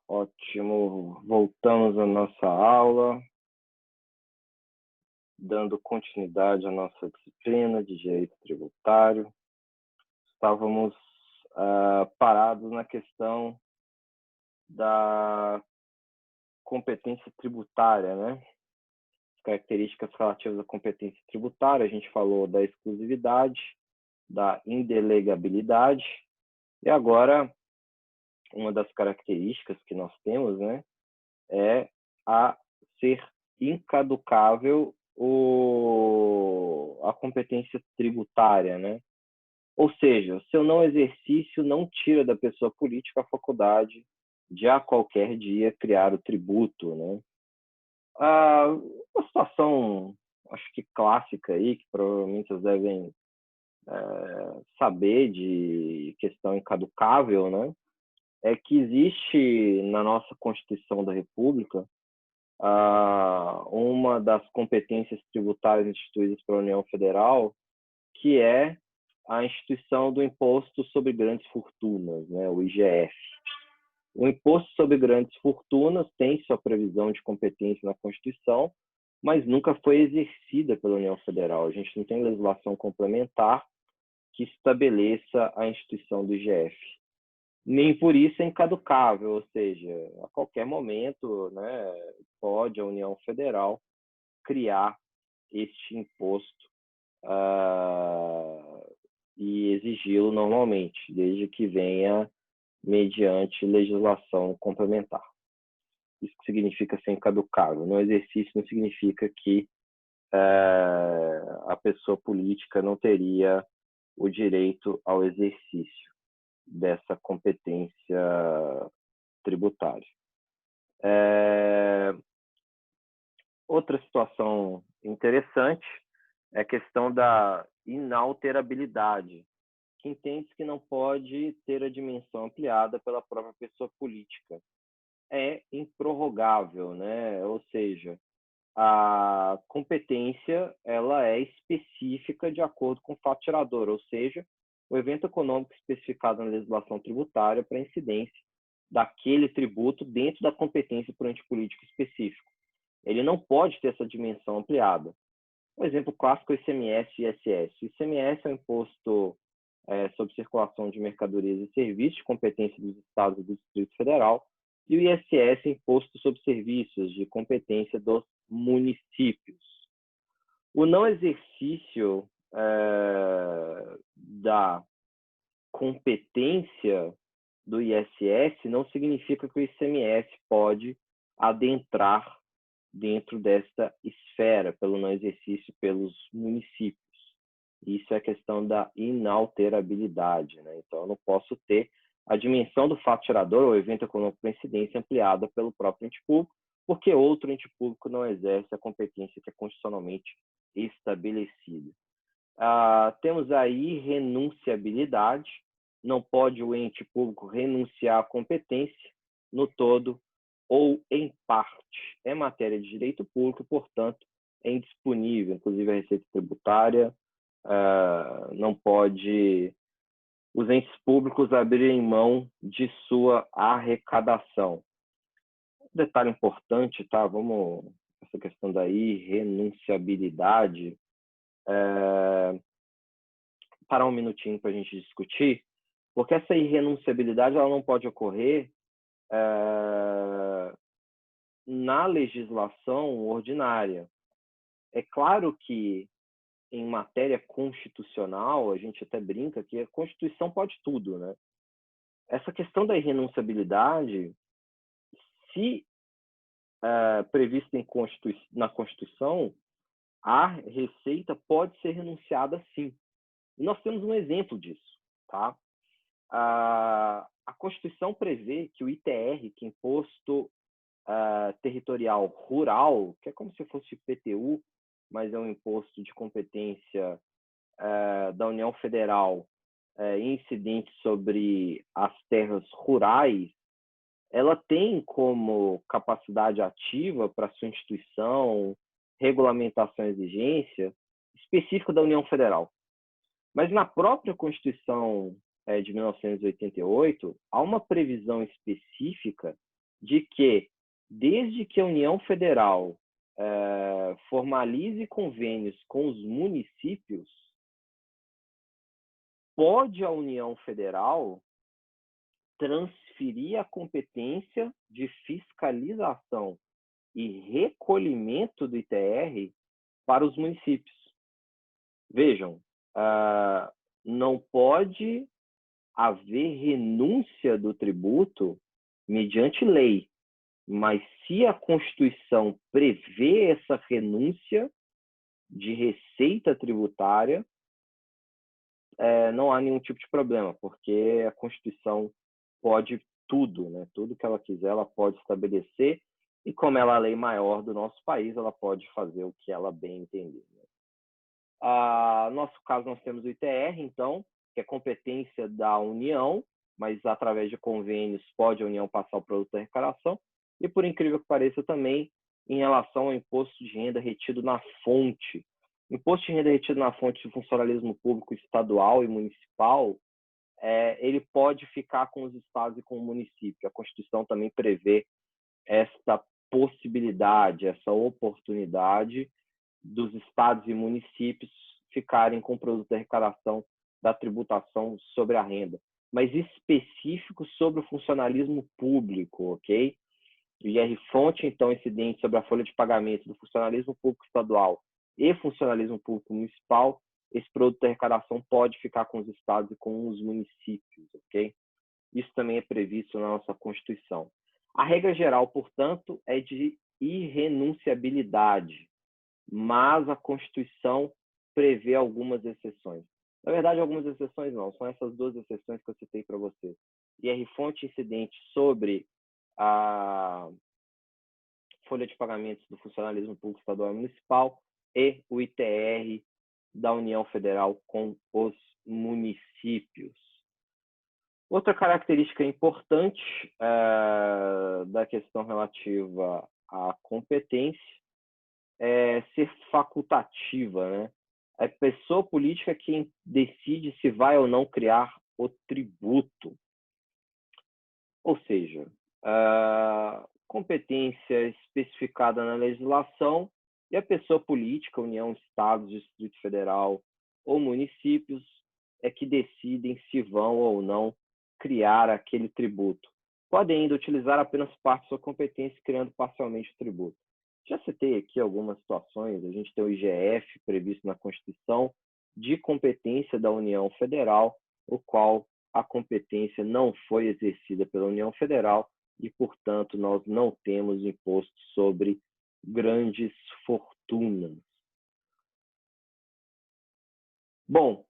Ótimo, voltamos à nossa aula, dando continuidade à nossa disciplina de direito tributário. Estávamos parados na questão da competência tributária, né? As características relativas à competência tributária, a gente falou da exclusividade, da indelegabilidade, e agora uma das características que nós temos, né, é a ser incaducável a competência tributária, né? Ou seja, seu não exercício não tira da pessoa política a faculdade de a qualquer dia criar o tributo, né? Uma situação, acho que clássica aí, que provavelmente vocês devem saber de questão incaducável, né? É que existe na nossa Constituição da República uma das competências tributárias instituídas pela União Federal, que é a instituição do Imposto sobre Grandes Fortunas, né, o IGF. O Imposto sobre Grandes Fortunas tem sua previsão de competência na Constituição, mas nunca foi exercida pela União Federal. A gente não tem legislação complementar que estabeleça a instituição do IGF. Nem por isso é incaducável, ou seja, a qualquer momento, né, pode a União Federal criar este imposto e exigi-lo normalmente, desde que venha mediante legislação complementar. Isso significa ser incaducável. No exercício não significa que a pessoa política não teria o direito ao exercício dessa competência tributária. Outra situação interessante é a questão da inalterabilidade, que entende que não pode ter a dimensão ampliada pela própria pessoa política. É improrrogável, né? Ou seja, a competência ela é específica de acordo com o fato gerador, ou seja, o evento econômico especificado na legislação tributária para incidência daquele tributo dentro da competência por ente político específico. Ele não pode ter essa dimensão ampliada. Um exemplo clássico é o ICMS e ISS. O ICMS é o imposto sobre circulação de mercadorias e serviços de competência dos estados e do Distrito Federal, e o ISS é imposto sobre serviços de competência dos municípios. O não exercício da competência do ISS não significa que o ICMS pode adentrar dentro desta esfera, pelo não exercício pelos municípios. Isso é a questão da inalterabilidade, né? Então, eu não posso ter a dimensão do fato gerador ou evento econômico por incidência ampliada pelo próprio ente público, porque outro ente público não exerce a competência que é constitucionalmente estabelecida. Temos aí renunciabilidade, não pode o ente público renunciar à competência no todo ou em parte. É matéria de direito público, portanto, é indisponível, inclusive a Receita Tributária não pode os entes públicos abrirem mão de sua arrecadação. Um detalhe importante, tá? Vamos essa questão da irrenunciabilidade, parar um minutinho para a gente discutir, porque essa irrenunciabilidade ela não pode ocorrer na legislação ordinária. É claro que em matéria constitucional, a gente até brinca que a Constituição pode tudo, né? Essa questão da irrenunciabilidade, se prevista na Constituição, a Receita pode ser renunciada sim. E nós temos um exemplo disso, tá? A Constituição prevê que o ITR, que é Imposto Territorial Rural, que é como se fosse IPTU, mas é um imposto de competência da União Federal incidente sobre as terras rurais, ela tem como capacidade ativa para sua instituição, regulamentação e exigência específica da União Federal. Mas na própria Constituição de 1988, há uma previsão específica de que, desde que a União Federal formalize convênios com os municípios, pode a União Federal transferir a competência de fiscalização e recolhimento do ITR para os municípios. Vejam, não pode haver renúncia do tributo mediante lei, mas se a Constituição prevê essa renúncia de receita tributária, não há nenhum tipo de problema, porque a Constituição pode tudo, né? Tudo que ela quiser, ela pode estabelecer, e como ela é a lei maior do nosso país, ela pode fazer o que ela bem entender. Né? No nosso caso, nós temos o ITR, então, que é competência da União, mas através de convênios pode a União passar o produto da arrecadação, e por incrível que pareça também, em relação ao imposto de renda retido na fonte. Imposto de renda retido na fonte do funcionalismo público estadual e municipal, ele pode ficar com os estados e com o município. A Constituição também prevê esta possibilidade, essa oportunidade dos estados e municípios ficarem com o produto da arrecadação da tributação sobre a renda, mas específico sobre o funcionalismo público, ok? O IR-fonte, então, incidente sobre a folha de pagamento do funcionalismo público estadual e funcionalismo público municipal, esse produto da arrecadação pode ficar com os estados e com os municípios, ok? Isso também é previsto na nossa Constituição. A regra geral, portanto, é de irrenunciabilidade, mas a Constituição prevê algumas exceções. Na verdade, algumas exceções não, são essas duas exceções que eu citei para vocês. IR-fonte incidente sobre a folha de pagamentos do funcionalismo público estadual e municipal e o ITR da União Federal com os municípios. Outra característica importante da questão relativa à competência é ser facultativa, né? É a pessoa política quem decide se vai ou não criar o tributo. Ou seja, competência especificada na legislação e a pessoa política, União, Estados, Distrito Federal ou municípios, é que decidem se vão ou não criar aquele tributo. Podem ainda utilizar apenas parte de sua competência, criando parcialmente o tributo. Já citei aqui algumas situações, a gente tem o IGF previsto na Constituição de competência da União Federal, o qual a competência não foi exercida pela União Federal e, portanto, nós não temos imposto sobre grandes fortunas. Bom,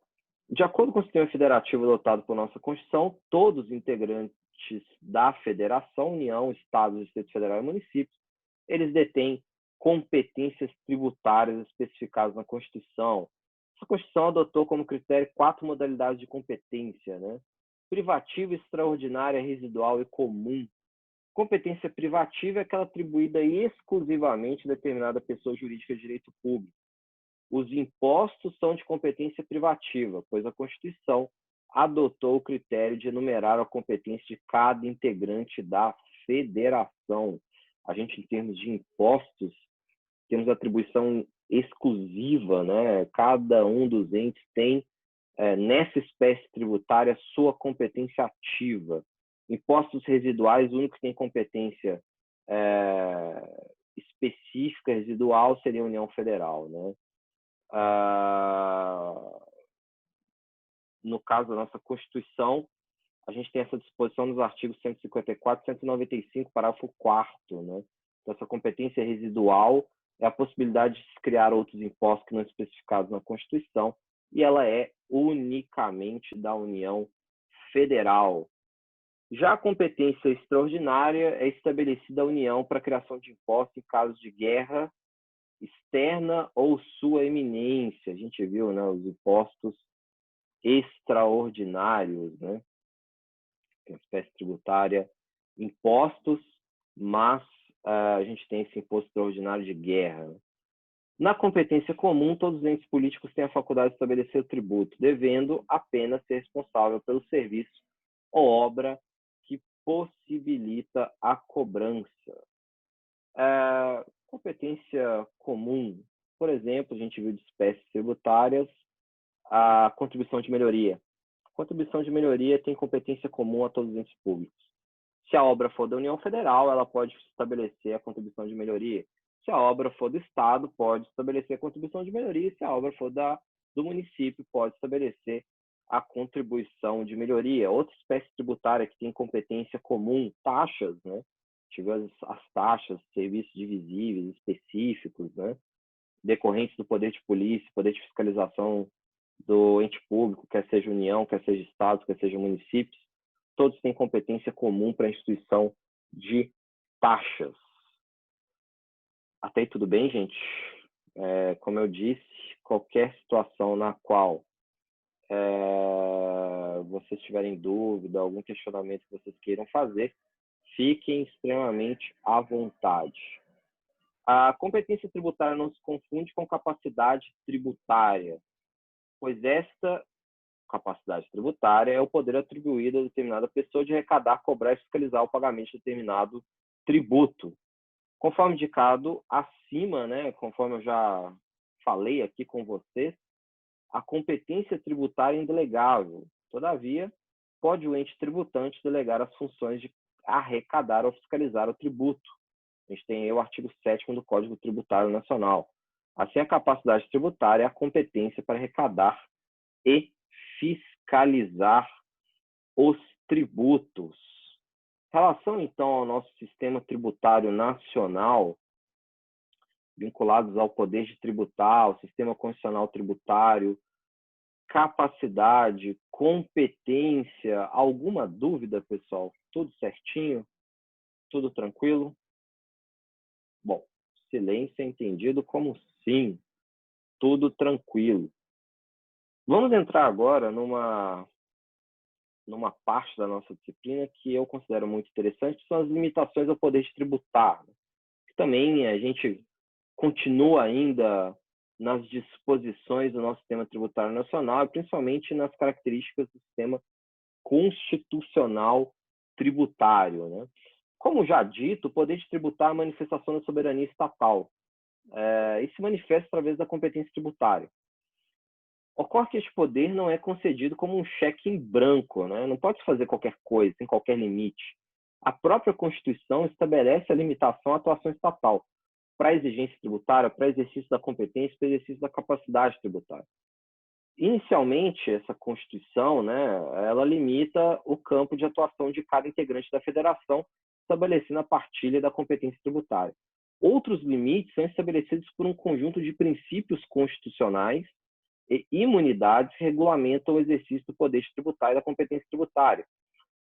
de acordo com o sistema federativo adotado por nossa Constituição, todos os integrantes da Federação, União, Estados, Distrito Federal e municípios, eles detêm competências tributárias especificadas na Constituição. A Constituição adotou como critério 4 modalidades de competência, né? Privativa, extraordinária, residual e comum. Competência privativa é aquela atribuída exclusivamente a determinada pessoa jurídica de direito público. Os impostos são de competência privativa, pois a Constituição adotou o critério de enumerar a competência de cada integrante da federação. A gente, em termos de impostos, temos atribuição exclusiva, né? Cada um dos entes tem, nessa espécie tributária, sua competência ativa. Impostos residuais, o único que tem competência específica residual seria a União Federal, né? No caso da nossa Constituição, a gente tem essa disposição nos artigos 154 e 195, parágrafo 4º, né? Então, essa competência residual é a possibilidade de se criar outros impostos que não especificados na Constituição, e ela é unicamente da União Federal. Já a competência extraordinária é estabelecida a União para a criação de impostos em casos de guerra externa ou sua eminência. A gente viu, né, os impostos extraordinários, né? A espécie tributária, impostos, mas a gente tem esse imposto extraordinário de guerra. Na competência comum, todos os entes políticos têm a faculdade de estabelecer o tributo, devendo apenas ser responsável pelo serviço ou obra que possibilita a cobrança. Competência comum, por exemplo, a gente viu de espécies tributárias a contribuição de melhoria. A contribuição de melhoria tem competência comum a todos os entes públicos. Se a obra for da União Federal, ela pode estabelecer a contribuição de melhoria. Se a obra for do Estado, pode estabelecer a contribuição de melhoria. Se a obra for do município, pode estabelecer a contribuição de melhoria. Outra espécie tributária que tem competência comum, taxas, né? Tivemos as taxas, serviços divisíveis específicos, né? Decorrentes do poder de polícia, poder de fiscalização do ente público, quer seja União, quer seja Estado, quer seja municípios, todos têm competência comum para a instituição de taxas. Até aí tudo bem, gente? Como eu disse, qualquer situação na qual vocês tiverem dúvida, algum questionamento que vocês queiram fazer, fiquem extremamente à vontade. A competência tributária não se confunde com capacidade tributária, pois esta capacidade tributária é o poder atribuído a determinada pessoa de arrecadar, cobrar e fiscalizar o pagamento de determinado tributo. Conforme indicado acima, né, conforme eu já falei aqui com vocês, a competência tributária é indelegável. Todavia, pode o ente tributante delegar as funções de arrecadar ou fiscalizar o tributo. A gente tem aí o artigo 7º do Código Tributário Nacional. Assim, a capacidade tributária é a competência para arrecadar e fiscalizar os tributos. Em relação, então, ao nosso sistema tributário nacional, vinculados ao poder de tributar, ao sistema constitucional tributário, capacidade, competência, alguma dúvida, pessoal? Tudo certinho? Tudo tranquilo? Bom, silêncio é entendido como sim, tudo tranquilo. Vamos entrar agora numa parte da nossa disciplina que eu considero muito interessante, que são as limitações ao poder de tributar. Que também a gente continua ainda nas disposições do nosso sistema tributário nacional, e principalmente nas características do sistema constitucional tributário, né? Como já dito, o poder de tributar é a manifestação da soberania estatal e se manifesta através da competência tributária. Ocorre que este poder não é concedido como um cheque em branco, né? Não pode fazer qualquer coisa, sem qualquer limite. A própria Constituição estabelece a limitação à atuação estatal para a exigência tributária, para o exercício da competência, para o exercício da capacidade tributária. Inicialmente, essa Constituição, né, ela limita o campo de atuação de cada integrante da federação, estabelecendo a partilha da competência tributária. Outros limites são estabelecidos por um conjunto de princípios constitucionais e imunidades que regulamentam o exercício do poder tributário e da competência tributária.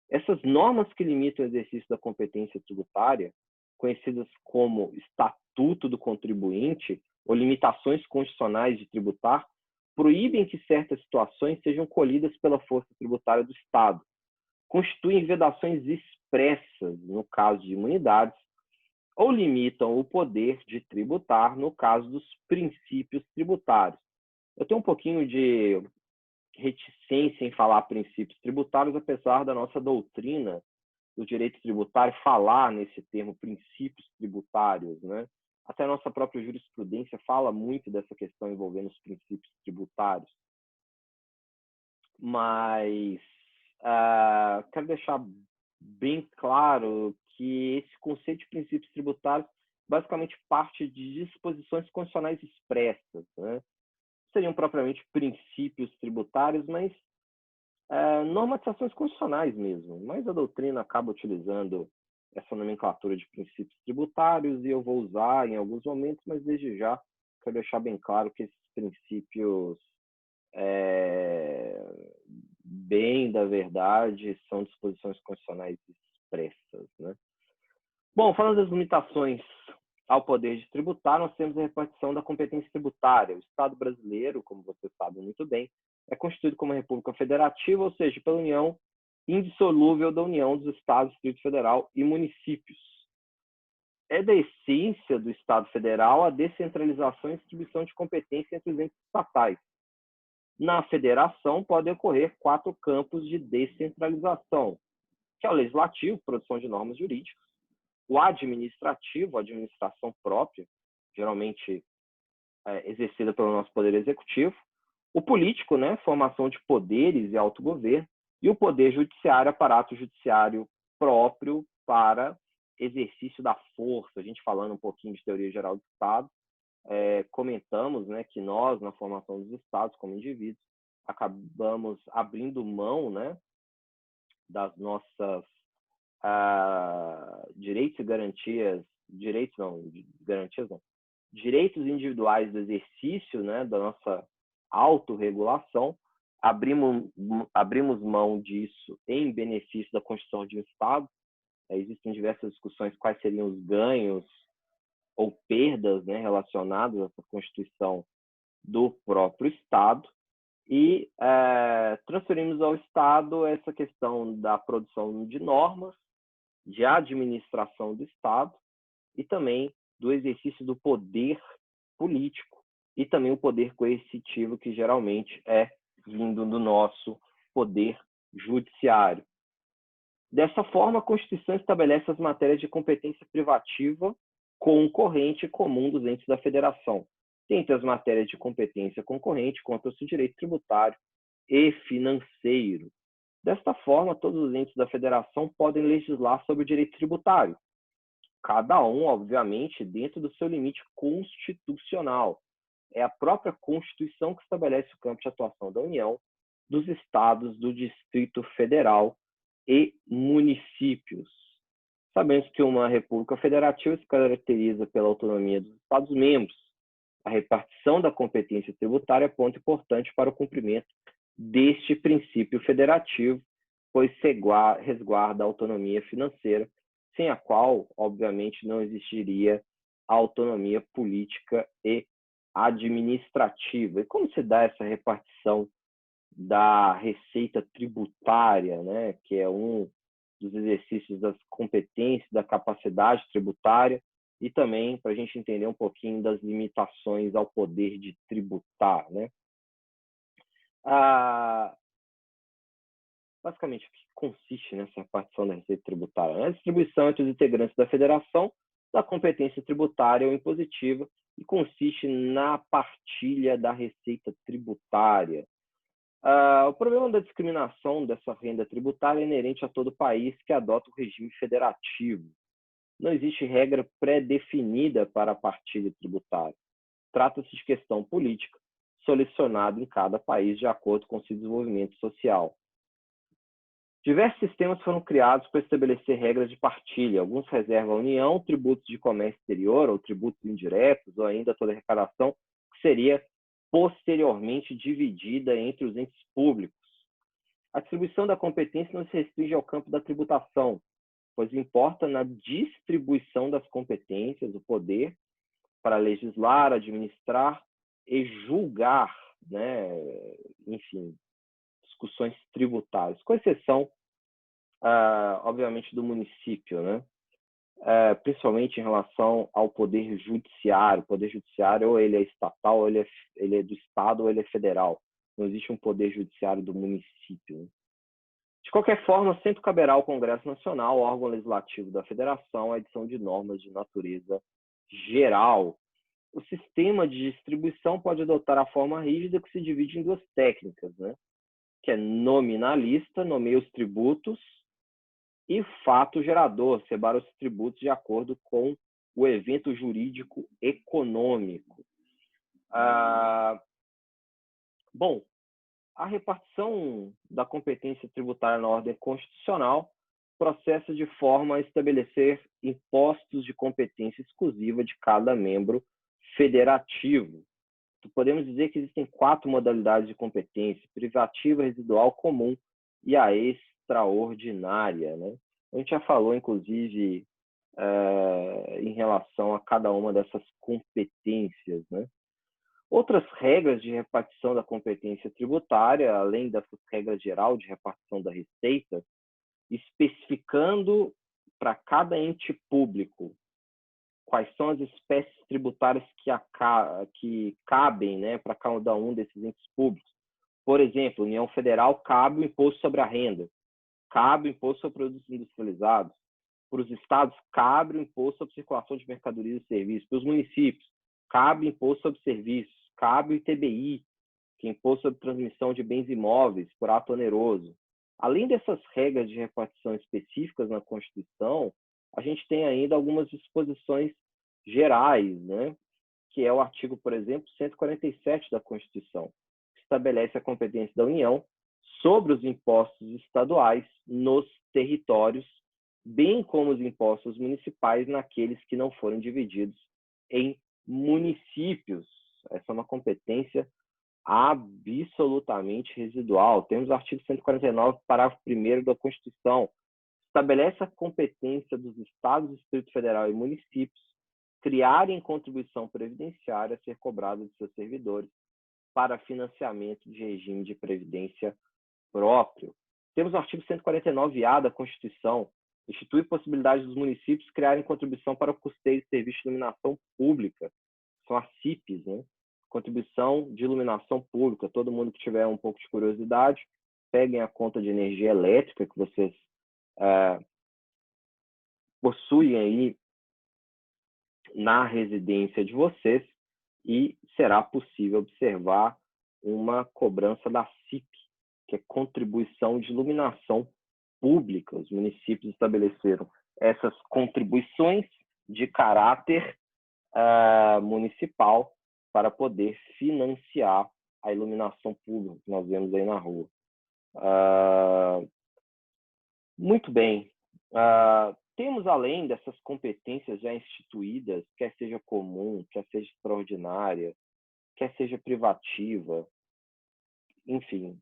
Essas normas que limitam o exercício da competência tributária, conhecidas como Estatuto do Contribuinte ou limitações constitucionais de tributar, proíbem que certas situações sejam colhidas pela força tributária do Estado, constituem vedações expressas no caso de imunidades ou limitam o poder de tributar no caso dos princípios tributários. Eu tenho um pouquinho de reticência em falar princípios tributários, apesar da nossa doutrina do direito tributário falar nesse termo princípios tributários, né? Até a nossa própria jurisprudência fala muito dessa questão envolvendo os princípios tributários. Mas quero deixar bem claro que esse conceito de princípios tributários basicamente parte de disposições constitucionais expressas, né? Seriam propriamente princípios tributários, mas normatizações constitucionais mesmo. Mas a doutrina acaba utilizando essa nomenclatura de princípios tributários e eu vou usar em alguns momentos, mas desde já quero deixar bem claro que esses princípios, bem da verdade, são disposições constitucionais expressas, né? Bom, falando das limitações ao poder de tributar, nós temos a repartição da competência tributária. O Estado brasileiro, como vocês sabem muito bem, é constituído como uma república federativa, ou seja, pela união indissolúvel da União dos Estados, Distrito Federal e municípios. É da essência do Estado Federal a descentralização e distribuição de competência entre os entes estatais. Na federação, podem ocorrer 4 campos de descentralização, que é o legislativo, produção de normas jurídicas, o administrativo, a administração própria, geralmente exercida pelo nosso poder executivo, o político, né, formação de poderes e autogoverno, e o poder judiciário, aparato judiciário próprio para exercício da força. A gente falando um pouquinho de teoria geral do Estado, comentamos, né, que nós, na formação dos Estados, como indivíduos, acabamos abrindo mão, né, das nossas direitos e garantias, direitos individuais do exercício, né, da nossa autorregulação, abrimos mão disso em benefício da construção de um Estado. Existem diversas discussões quais seriam os ganhos ou perdas, né, relacionadas a essa constituição do próprio Estado, e transferimos ao Estado essa questão da produção de normas, de administração do Estado e também do exercício do poder político e também o poder coercitivo, que geralmente é vindo do nosso poder judiciário. Dessa forma, a Constituição estabelece as matérias de competência privativa concorrente e comum dos entes da Federação. Dentre as matérias de competência concorrente, conta-se o direito tributário e financeiro. Desta forma, todos os entes da Federação podem legislar sobre o direito tributário, cada um, obviamente, dentro do seu limite constitucional. É a própria Constituição que estabelece o campo de atuação da União, dos estados, do Distrito Federal e municípios. Sabemos que uma república federativa se caracteriza pela autonomia dos estados-membros. A repartição da competência tributária é ponto importante para o cumprimento deste princípio federativo, pois resguarda a autonomia financeira, sem a qual, obviamente, não existiria a autonomia política e administrativa. E como se dá essa repartição da receita tributária, né, que é um dos exercícios das competências, da capacidade tributária, e também para a gente entender um pouquinho das limitações ao poder de tributar, né? Basicamente, o que consiste nessa repartição da receita tributária? A distribuição entre os integrantes da federação da competência tributária ou impositiva e consiste na partilha da receita tributária. O problema da discriminação dessa renda tributária é inerente a todo país que adota o regime federativo. Não existe regra pré-definida para a partilha tributária. Trata-se de questão política, selecionada em cada país de acordo com seu desenvolvimento social. Diversos sistemas foram criados para estabelecer regras de partilha. Alguns reservam à União tributos de comércio exterior ou tributos indiretos, ou ainda toda arrecadação que seria posteriormente dividida entre os entes públicos. A distribuição da competência não se restringe ao campo da tributação, pois importa na distribuição das competências, o poder para legislar, administrar e julgar, né, enfim, discussões tributárias, com exceção, obviamente, do município, né? Principalmente em relação ao poder judiciário. O poder judiciário, ou ele é estatal, ou ele é do Estado, ou ele é federal. Não existe um poder judiciário do município, né? De qualquer forma, sempre caberá ao Congresso Nacional, órgão legislativo da Federação, a edição de normas de natureza geral. O sistema de distribuição pode adotar a forma rígida, que se divide em duas técnicas, né? Que é nominalista, nomeia os tributos, e fato gerador, separa os tributos de acordo com o evento jurídico econômico. Bom, a repartição da competência tributária na ordem constitucional processa de forma a estabelecer impostos de competência exclusiva de cada membro federativo. Podemos dizer que existem 4 modalidades de competência: privativa, residual, comum e a extraordinária, né? A gente já falou, inclusive, em relação a cada uma dessas competências, né? Outras regras de repartição da competência tributária, além dessas regras geral de repartição da receita, especificando para cada ente público quais são as espécies tributárias que cabem, né, para cada um desses entes públicos. Por exemplo, União Federal cabe o imposto sobre a renda, cabe o imposto sobre produtos industrializados. Para os estados, cabe o imposto sobre circulação de mercadorias e serviços. Para os municípios, cabe o imposto sobre serviços, cabe o ITBI, que é imposto sobre transmissão de bens imóveis por ato oneroso. Além dessas regras de repartição específicas na Constituição, a gente tem ainda algumas disposições gerais, né? Que é o artigo, por exemplo, 147 da Constituição, que estabelece a competência da União sobre os impostos estaduais nos territórios, bem como os impostos municipais naqueles que não foram divididos em municípios. Essa é uma competência absolutamente residual. Temos o artigo 149, parágrafo 1º da Constituição, estabelece a competência dos estados, Distrito Federal e municípios criarem contribuição previdenciária a ser cobrada de seus servidores para financiamento de regime de previdência próprio. Temos o artigo 149-A da Constituição, institui possibilidade dos municípios criarem contribuição para o custeio de serviços de iluminação pública, são as CIPs, né? Contribuição de iluminação pública. Todo mundo que tiver um pouco de curiosidade, peguem a conta de energia elétrica que vocês possuem aí na residência de vocês e será possível observar uma cobrança da CIP, que é contribuição de iluminação pública. Os municípios estabeleceram essas contribuições de caráter municipal para poder financiar a iluminação pública que nós vemos aí na rua. Muito bem. Temos, além dessas competências já instituídas, quer seja comum, quer seja extraordinária, quer seja privativa, enfim,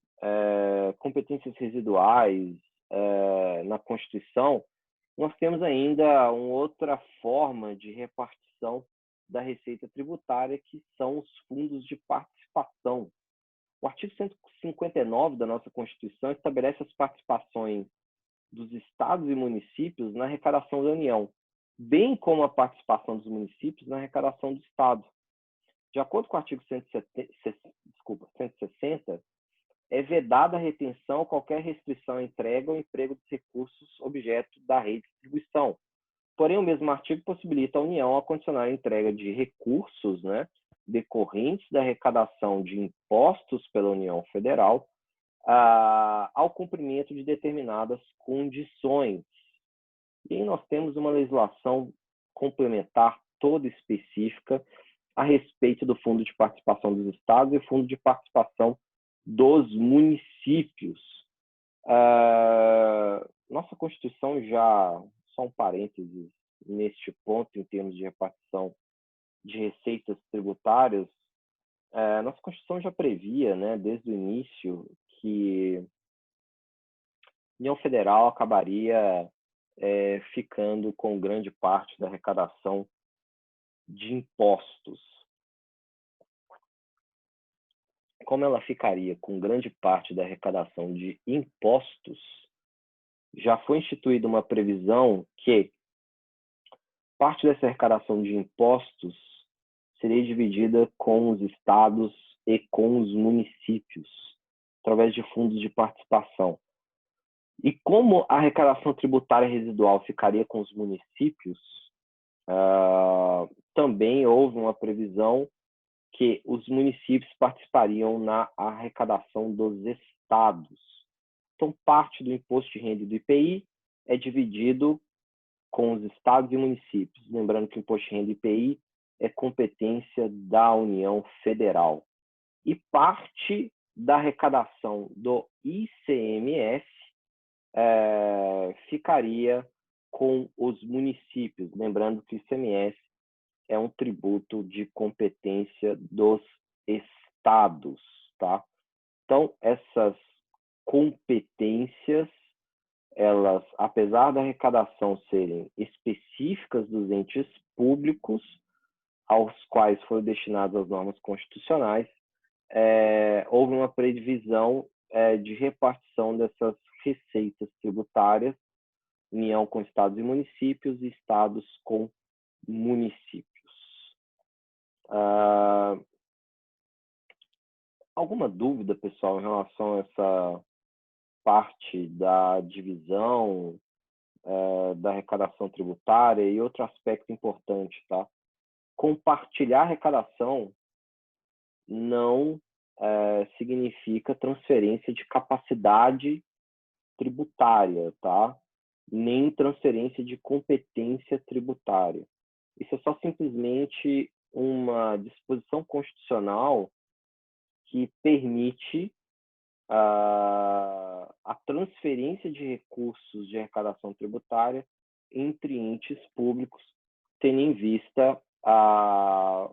competências residuais na Constituição, nós temos ainda uma outra forma de repartição da receita tributária, que são os fundos de participação. O artigo 159 da nossa Constituição estabelece as participações dos estados e municípios na arrecadação da União, bem como a participação dos municípios na arrecadação do Estado. De acordo com o artigo 160, é vedada a retenção ou qualquer restrição à entrega ou emprego dos recursos objeto da redistribuição. Porém, o mesmo artigo possibilita a União a condicionar a entrega de recursos, né, decorrentes da arrecadação de impostos pela União Federal ao cumprimento de determinadas condições. E aí nós temos uma legislação complementar toda específica a respeito do Fundo de Participação dos Estados e o Fundo de Participação dos Municípios. Nossa Constituição já, só um parênteses neste ponto, em termos de repartição de receitas tributárias, nossa Constituição já previa, né, desde o início, que a União Federal acabaria ficando com grande parte da arrecadação de impostos. Como ela ficaria com grande parte da arrecadação de impostos, já foi instituída uma previsão que parte dessa arrecadação de impostos seria dividida com os estados e com os municípios, através de fundos de participação. E como a arrecadação tributária residual ficaria com os municípios, também houve uma previsão que os municípios participariam na arrecadação dos estados. Então, parte do imposto de renda e do IPI é dividido com os estados e municípios. Lembrando que o imposto de renda e IPI é competência da União Federal. E parte da arrecadação do ICMS ficaria com os municípios. Lembrando que o ICMS é um tributo de competência dos estados, tá? Então, essas competências, elas, apesar da arrecadação serem específicas dos entes públicos, aos quais foram destinadas as normas constitucionais, houve uma previsão de repartição dessas receitas tributárias, União com estados e municípios e estados com municípios. Alguma dúvida, pessoal, em relação a parte da divisão da arrecadação tributária. E outro aspecto importante, tá? Compartilhar arrecadação não significa transferência de capacidade tributária, tá? Nem transferência de competência tributária. Isso é só simplesmente uma disposição constitucional que permite a transferência de recursos de arrecadação tributária entre entes públicos, tendo em vista a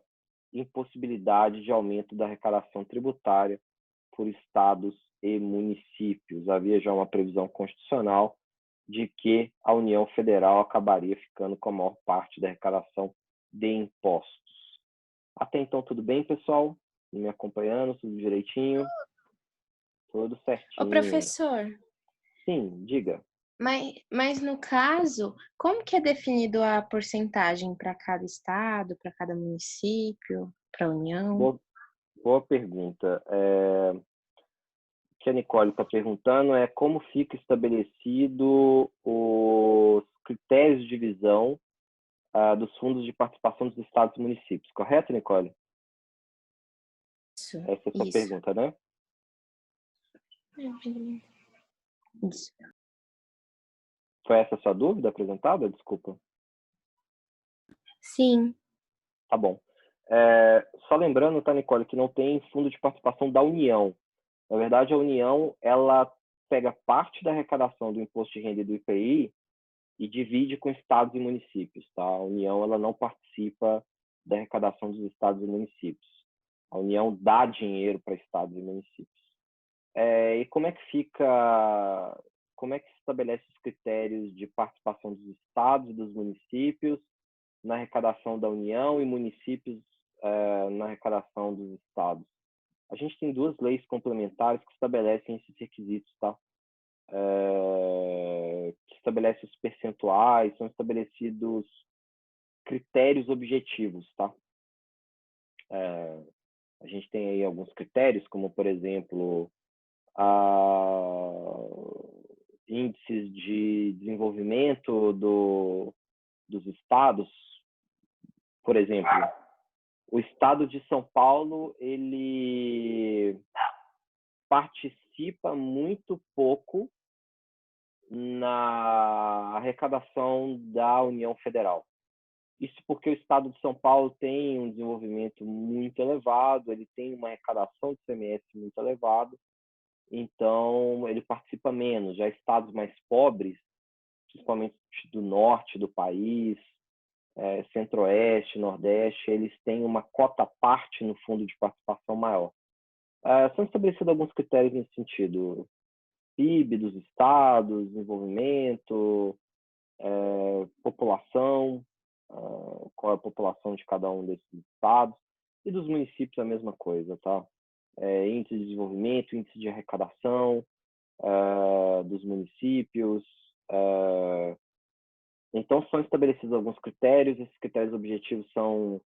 impossibilidade de aumento da arrecadação tributária por estados e municípios. Havia já uma previsão constitucional de que a União Federal acabaria ficando com a maior parte da arrecadação de impostos. Até então, tudo bem, pessoal? Me acompanhando, tudo direitinho? Tudo certinho. Ô, professor, Sim, diga. mas no caso, como que é definido a porcentagem para cada estado, para cada município, para a União? Boa pergunta. O que a Nicole está perguntando é como fica estabelecido os critérios de divisão dos fundos de participação dos estados e municípios. Correto, Nicole? Isso, Essa é a sua isso. pergunta, né? Isso. Foi essa a sua dúvida apresentada? Desculpa. Sim. Tá bom. Só lembrando, tá, Nicole, que não tem fundo de participação da União. Na verdade, a União, ela pega parte da arrecadação do imposto de renda e do IPI e divide com estados e municípios, tá? A União, ela não participa da arrecadação dos estados e municípios. A União dá dinheiro para estados e municípios. E como é que se estabelece os critérios de participação dos estados e dos municípios na arrecadação da União e municípios na arrecadação dos estados? A gente tem duas leis complementares que estabelecem esses requisitos, tá? Que estabelecem os percentuais, são estabelecidos critérios objetivos, tá? A gente tem aí alguns critérios, como, por exemplo, índices de desenvolvimento dos estados. Por exemplo, o estado de São Paulo, ele participa muito pouco na arrecadação da União Federal. Isso porque o estado de São Paulo tem um desenvolvimento muito elevado, ele tem uma arrecadação de ICMS muito elevada, então ele participa menos. Já estados mais pobres, principalmente do norte do país, centro-oeste, nordeste, eles têm uma cota à parte no fundo de participação maior. São estabelecidos alguns critérios nesse sentido. PIB dos estados, desenvolvimento, população, qual é a população de cada um desses estados, e dos municípios a mesma coisa, tá? Índice de desenvolvimento, índice de arrecadação dos municípios. Então, são estabelecidos alguns critérios. Esses critérios objetivos são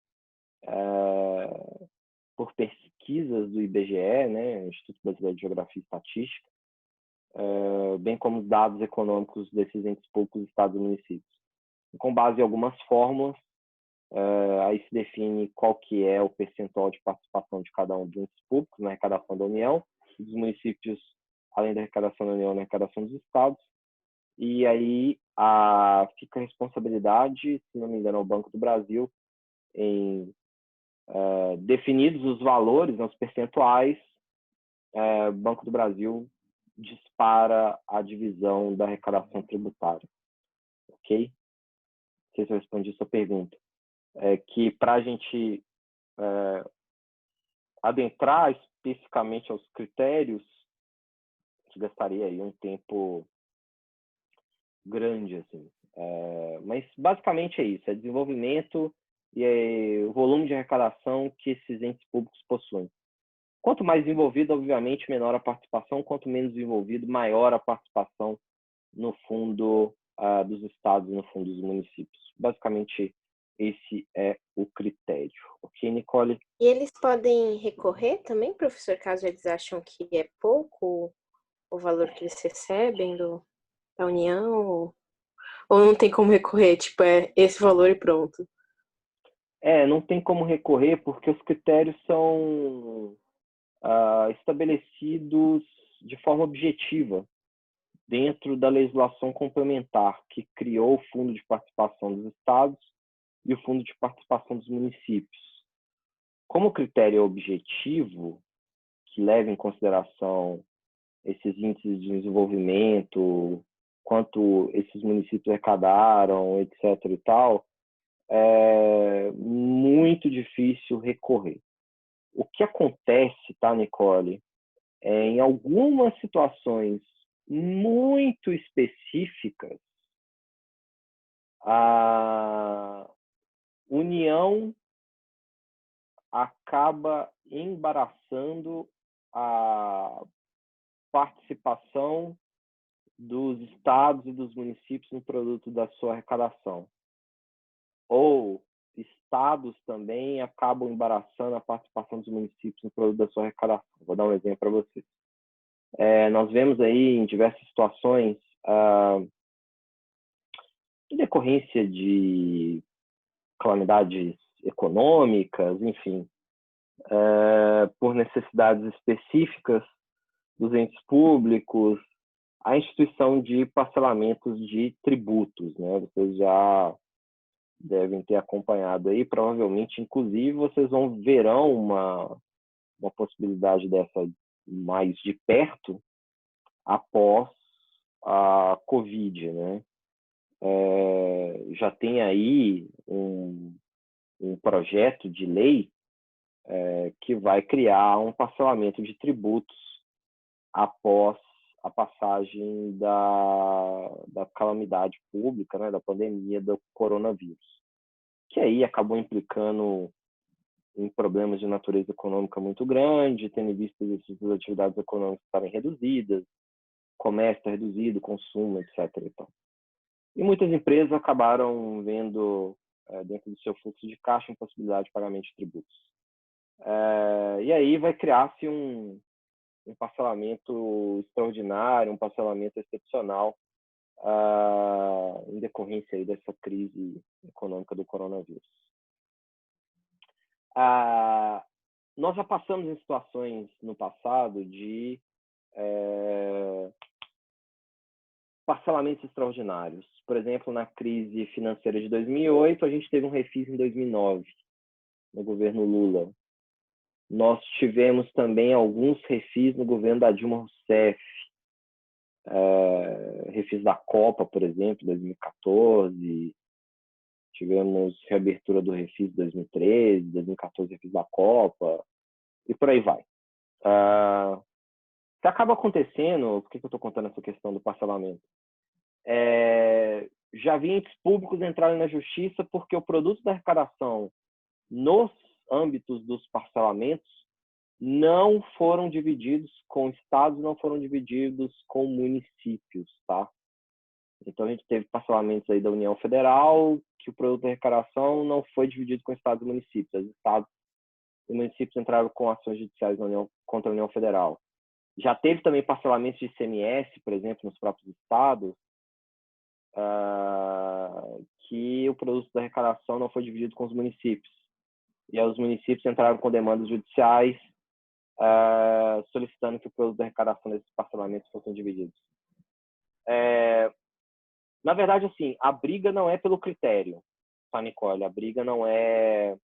por pesquisas do IBGE, né, Instituto Brasileiro de Geografia e Estatística, bem como os dados econômicos desses entes públicos, estados e municípios. E com base em algumas fórmulas, aí se define qual que é o percentual de participação de cada um dos entes públicos na arrecadação da União, e dos municípios, além da arrecadação da União, na arrecadação dos estados. E aí fica a responsabilidade, se não me engano, ao Banco do Brasil, em definidos os valores, os percentuais, o Banco do Brasil dispara a divisão da arrecadação tributária. Ok? Não sei se eu respondi a sua pergunta. Que para a gente adentrar especificamente aos critérios, a gente gastaria aí um tempo grande, assim. Mas basicamente é isso, é desenvolvimento e o volume de arrecadação que esses entes públicos possuem. Quanto mais desenvolvido, obviamente, menor a participação. Quanto menos desenvolvido, maior a participação no fundo dos estados e no fundo dos municípios. Basicamente, esse é o critério. Ok, Nicole? E eles podem recorrer também, professor, caso eles acham que é pouco o valor que eles recebem da União? Ou não tem como recorrer? Tipo, é esse valor e pronto. Não tem como recorrer porque os critérios são estabelecidos de forma objetiva dentro da legislação complementar que criou o Fundo de Participação dos Estados e o Fundo de Participação dos Municípios. Como o critério é objetivo, que leva em consideração esses índices de desenvolvimento, quanto esses municípios arrecadaram, etc. e tal, é muito difícil recorrer. O que acontece, tá, Nicole, em algumas situações muito específicas, a União acaba embaraçando a participação dos estados e dos municípios no produto da sua arrecadação. Ou estados também acabam embaraçando a participação dos municípios no produto da sua arrecadação. Vou dar um exemplo para vocês. Nós vemos aí em diversas situações, em decorrência de calamidades econômicas, enfim, por necessidades específicas dos entes públicos, a instituição de parcelamentos de tributos, né? Vocês já devem ter acompanhado aí, provavelmente, inclusive, vocês verão uma possibilidade dessa mais de perto após a Covid, né? Já tem aí um projeto de lei que vai criar um parcelamento de tributos após a passagem da calamidade pública, né, da pandemia do coronavírus, que aí acabou implicando em problemas de natureza econômica muito grande, tendo em vista essas atividades econômicas estarem reduzidas, comércio está reduzido, consumo, etc. E muitas empresas acabaram vendo dentro do seu fluxo de caixa impossibilidade de pagamento de tributos. E aí vai criar-se um parcelamento extraordinário, um parcelamento excepcional em decorrência aí dessa crise econômica do coronavírus. Nós já passamos em situações no passado de parcelamentos extraordinários. Por exemplo, na crise financeira de 2008, a gente teve um refis em 2009, no governo Lula. Nós tivemos também alguns refis no governo da Dilma Rousseff. Refis da Copa, por exemplo, 2014. Tivemos reabertura do refis de 2013, 2014, refis da Copa, e por aí vai. O que acaba acontecendo, por que eu estou contando essa questão do parcelamento? Já vi entes públicos entrarem na justiça porque o produto da arrecadação nos âmbitos dos parcelamentos não foram divididos com estados, não foram divididos com municípios, tá? Então a gente teve parcelamentos aí da União Federal, que o produto da arrecadação não foi dividido com estados e municípios. Os estados e municípios entraram com ações judiciais contra a União Federal. Já teve também parcelamentos de ICMS, por exemplo, nos próprios estados, que o produto da arrecadação não foi dividido com os municípios. E aí os municípios entraram com demandas judiciais solicitando que o produto da arrecadação desses parcelamentos fossem divididos. Na verdade, assim, a briga não é pelo critério, tá, Nicole? A briga não é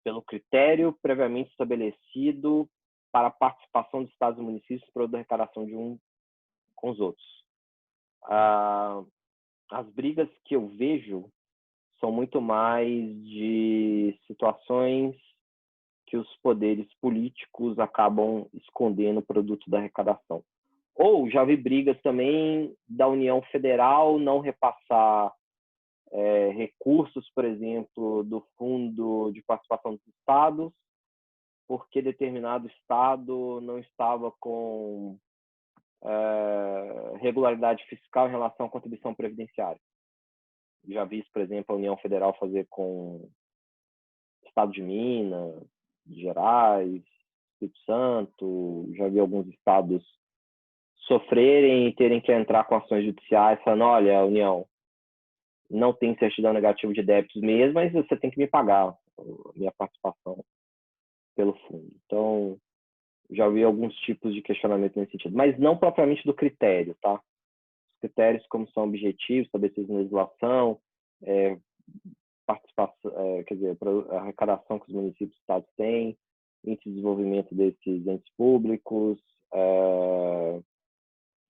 pelo critério previamente estabelecido para a participação dos estados e municípios no produto da arrecadação de um com os outros. As brigas que eu vejo são muito mais de situações que os poderes políticos acabam escondendo o produto da arrecadação. Ou já vi brigas também da União Federal não repassar recursos, por exemplo, do Fundo de Participação dos Estados, porque determinado estado não estava com regularidade fiscal em relação à contribuição previdenciária. Já vi isso, por exemplo, a União Federal fazer com o estado de Minas, Gerais, Espírito Santo, já vi alguns estados sofrerem e terem que entrar com ações judiciais falando, olha, União, não tem certidão negativa de débitos mesmo, mas você tem que me pagar a minha participação pelo fundo. Então, já vi alguns tipos de questionamento nesse sentido, mas não propriamente do critério, tá? Os critérios, como são objetivos, estabelecidos na legislação, participação, quer dizer, a arrecadação que os municípios e estados têm, índice de desenvolvimento desses entes públicos,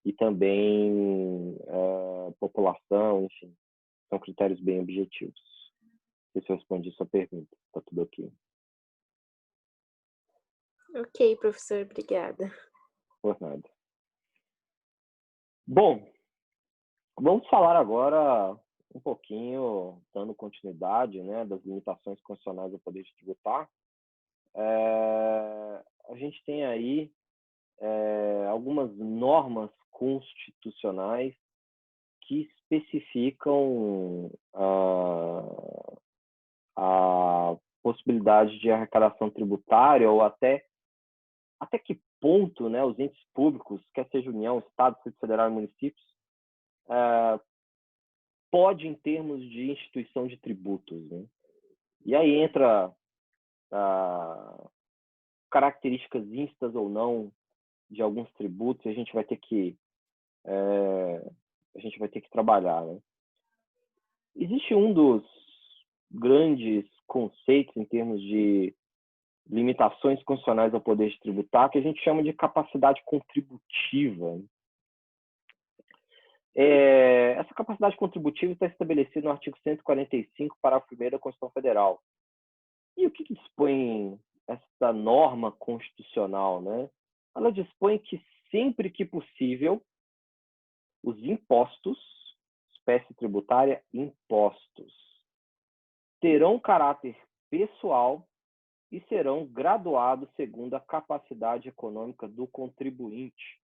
e também população, enfim, são critérios bem objetivos. Não sei se eu respondi sua pergunta, está tudo ok. Ok, professor, obrigada. Por nada. Bom, vamos falar agora um pouquinho, dando continuidade, né, das limitações constitucionais do poder de tributar. A gente tem aí algumas normas constitucionais que especificam a possibilidade de arrecadação tributária ou até que ponto, né, os entes públicos, quer seja União, Estado, Distrito Federal e municípios, pode em termos de instituição de tributos, né? E aí entra características instas ou não de alguns tributos, e a gente vai ter que trabalhar, né? Existe um dos grandes conceitos em termos de limitações constitucionais ao poder de tributar, que a gente chama de capacidade contributiva. Essa capacidade contributiva está estabelecida no artigo 145, parágrafo 1º da Constituição Federal. E o que dispõe essa norma constitucional, né? Ela dispõe que sempre que possível, os impostos, espécie tributária, impostos, terão caráter pessoal e serão graduados segundo a capacidade econômica do contribuinte,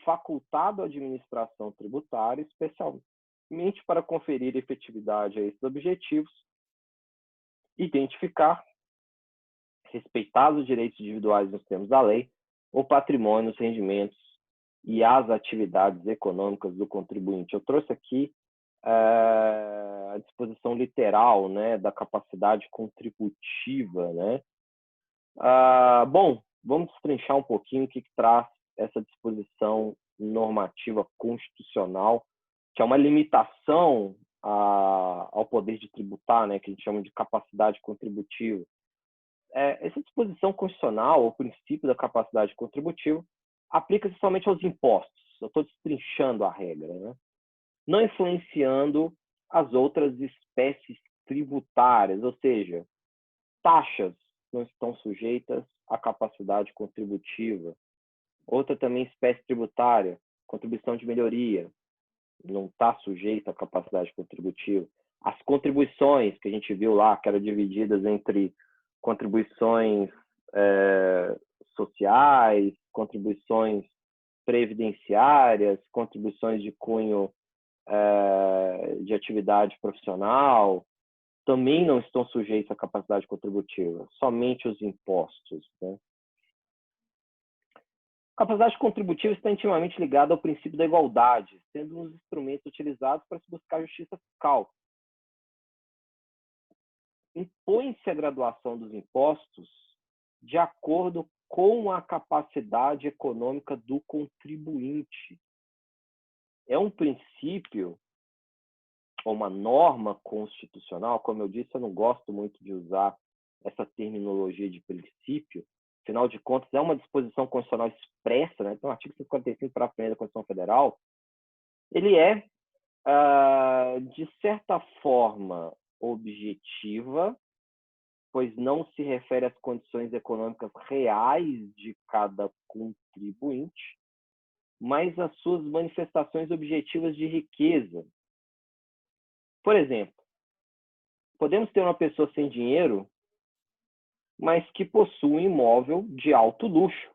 facultado à administração tributária, especialmente para conferir efetividade a esses objetivos, identificar, respeitar os direitos individuais nos termos da lei, o patrimônio, os rendimentos e as atividades econômicas do contribuinte. Eu trouxe aqui a disposição literal, né, da capacidade contributiva, né? Bom, vamos destrinchar um pouquinho o que traz essa disposição normativa constitucional, que é uma limitação ao poder de tributar, né, que a gente chama de capacidade contributiva. Essa disposição constitucional, o princípio da capacidade contributiva, aplica-se somente aos impostos. Eu estou destrinchando a regra, né? Não influenciando as outras espécies tributárias, ou seja, taxas não estão sujeitas à capacidade contributiva. Outra também espécie tributária, contribuição de melhoria, não está sujeita à capacidade contributiva. As contribuições que a gente viu lá, que eram divididas entre contribuições sociais, contribuições previdenciárias, contribuições de cunho de atividade profissional, também não estão sujeitos à capacidade contributiva, somente os impostos, né? A capacidade contributiva está intimamente ligada ao princípio da igualdade, sendo um dos instrumentos utilizados para se buscar justiça fiscal. Impõe-se a graduação dos impostos de acordo com a capacidade econômica do contribuinte. É um princípio, ou uma norma constitucional, como eu disse, eu não gosto muito de usar essa terminologia de princípio, afinal de contas, é uma disposição constitucional expressa, né? Então, o artigo 145, parágrafo 1º da Constituição Federal, ele é, de certa forma, objetiva, pois não se refere às condições econômicas reais de cada contribuinte, mas às suas manifestações objetivas de riqueza. Por exemplo, podemos ter uma pessoa sem dinheiro, mas que possui um imóvel de alto luxo.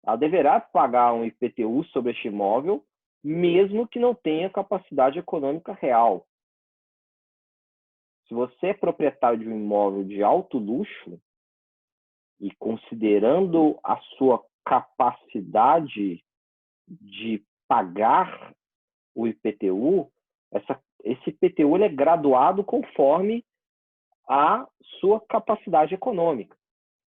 Ela deverá pagar um IPTU sobre este imóvel, mesmo que não tenha capacidade econômica real. Se você é proprietário de um imóvel de alto luxo, e considerando a sua capacidade de pagar o IPTU, esse IPTU ele é graduado conforme a sua capacidade econômica.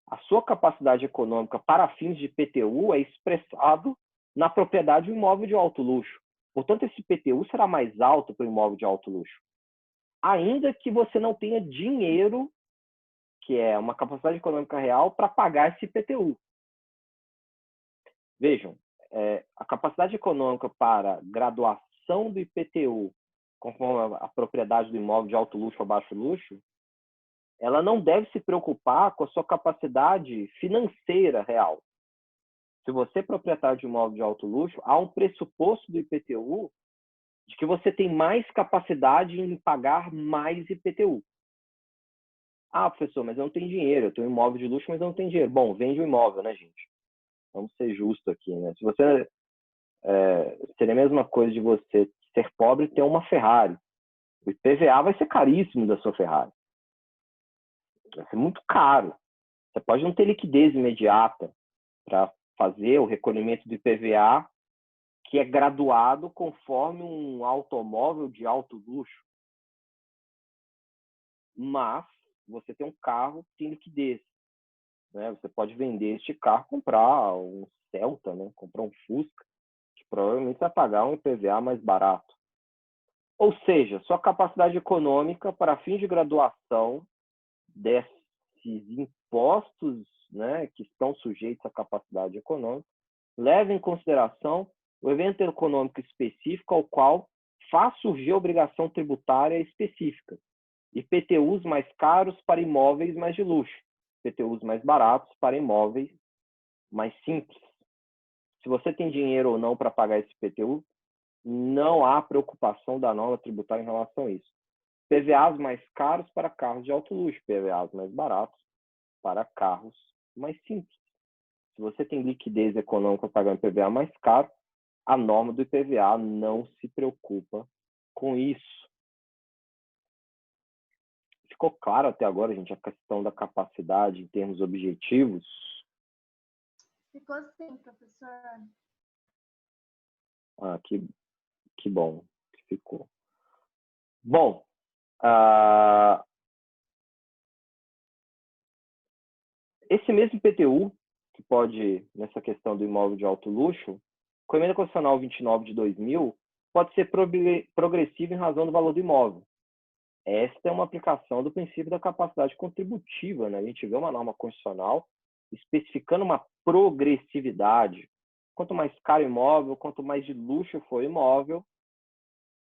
A sua capacidade econômica para fins de IPTU é expressado na propriedade do imóvel de alto luxo. Portanto, esse IPTU será mais alto para o imóvel de alto luxo. Ainda que você não tenha dinheiro, que é uma capacidade econômica real, para pagar esse IPTU. Vejam, a capacidade econômica para graduação do IPTU, conforme a propriedade do imóvel de alto luxo ou baixo luxo, ela não deve se preocupar com a sua capacidade financeira real. Se você é proprietário de imóvel de alto luxo, há um pressuposto do IPTU de que você tem mais capacidade em pagar mais IPTU. Ah, professor, mas eu não tenho dinheiro. Eu tenho um imóvel de luxo, mas eu não tenho dinheiro. Bom, vende o imóvel, né, gente? Vamos ser justos aqui, né? Se você seria a mesma coisa de você ser pobre e ter uma Ferrari. O IPVA vai ser caríssimo da sua Ferrari. Vai ser muito caro. Você pode não ter liquidez imediata para fazer o recolhimento do IPVA, que é graduado conforme um automóvel de alto luxo. Mas você tem um carro que tem liquidez, né? Você pode vender este carro, comprar um Celta, né? Comprar um Fusca, que provavelmente vai pagar um IPVA mais barato. Ou seja, sua capacidade econômica para fins de graduação desses impostos, né, que estão sujeitos à capacidade econômica, leva em consideração o evento econômico específico ao qual faz surgir a obrigação tributária específica. IPTUs mais caros para imóveis mais de luxo, IPTUs mais baratos para imóveis mais simples. Se você tem dinheiro ou não para pagar esse IPTU, não há preocupação da norma tributária em relação a isso. PVAs mais caros para carros de alto luxo, PVAs mais baratos para carros mais simples. Se você tem liquidez econômica para pagar um IPVA mais caro, a norma do IPVA não se preocupa com isso. Ficou claro até agora, gente, a questão da capacidade em termos objetivos? Ficou sim, professor. Ah, que bom que ficou. Bom, esse mesmo IPTU, que pode, nessa questão do imóvel de alto luxo, com a Emenda Constitucional 29 de 2000, pode ser progressivo em razão do valor do imóvel. Esta é uma aplicação do princípio da capacidade contributiva, né? A gente vê uma norma constitucional especificando uma progressividade. Quanto mais caro o imóvel, quanto mais de luxo for o imóvel,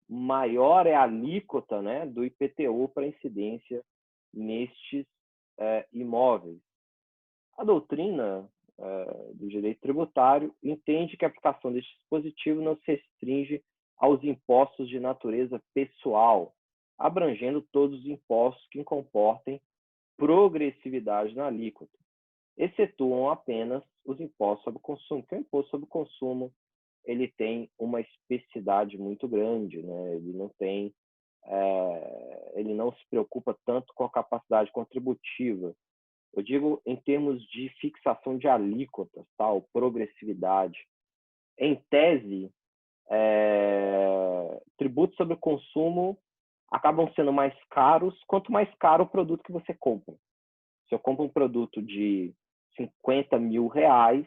maior é a alíquota, né, do IPTU para incidência nestes imóveis. A doutrina do direito tributário entende que a aplicação deste dispositivo não se restringe aos impostos de natureza pessoal, abrangendo todos os impostos que comportem progressividade na alíquota, excetuam apenas os impostos sobre o consumo, porque o imposto sobre o consumo ele tem uma especificidade muito grande, né? Ele não se preocupa tanto com a capacidade contributiva. Eu digo em termos de fixação de alíquotas, tá? Ou progressividade. Em tese, tributos sobre o consumo acabam sendo mais caros quanto mais caro o produto que você compra. Se eu compro um produto de 50 mil reais,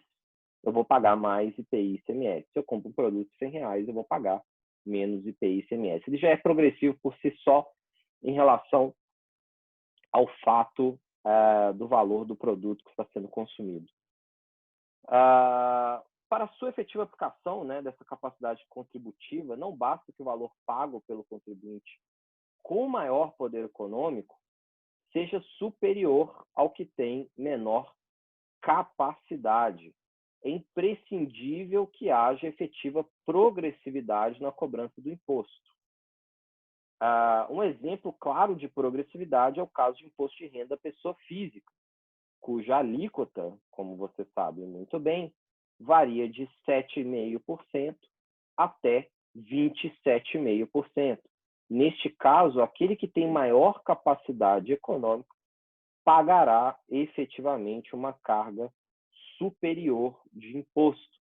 eu vou pagar mais IPI e ICMS. Se eu compro um produto de 100 reais, eu vou pagar menos IPI e ICMS. Ele já é progressivo por si só em relação ao fato do valor do produto que está sendo consumido. Para a sua efetiva aplicação, né, dessa capacidade contributiva, não basta que o valor pago pelo contribuinte com maior poder econômico seja superior ao que tem menor capacidade. É imprescindível que haja efetiva progressividade na cobrança do imposto. Um exemplo claro de progressividade é o caso de imposto de renda à pessoa física, cuja alíquota, como você sabe muito bem, varia de 7,5% até 27,5%. Neste caso, aquele que tem maior capacidade econômica pagará efetivamente uma carga superior de imposto,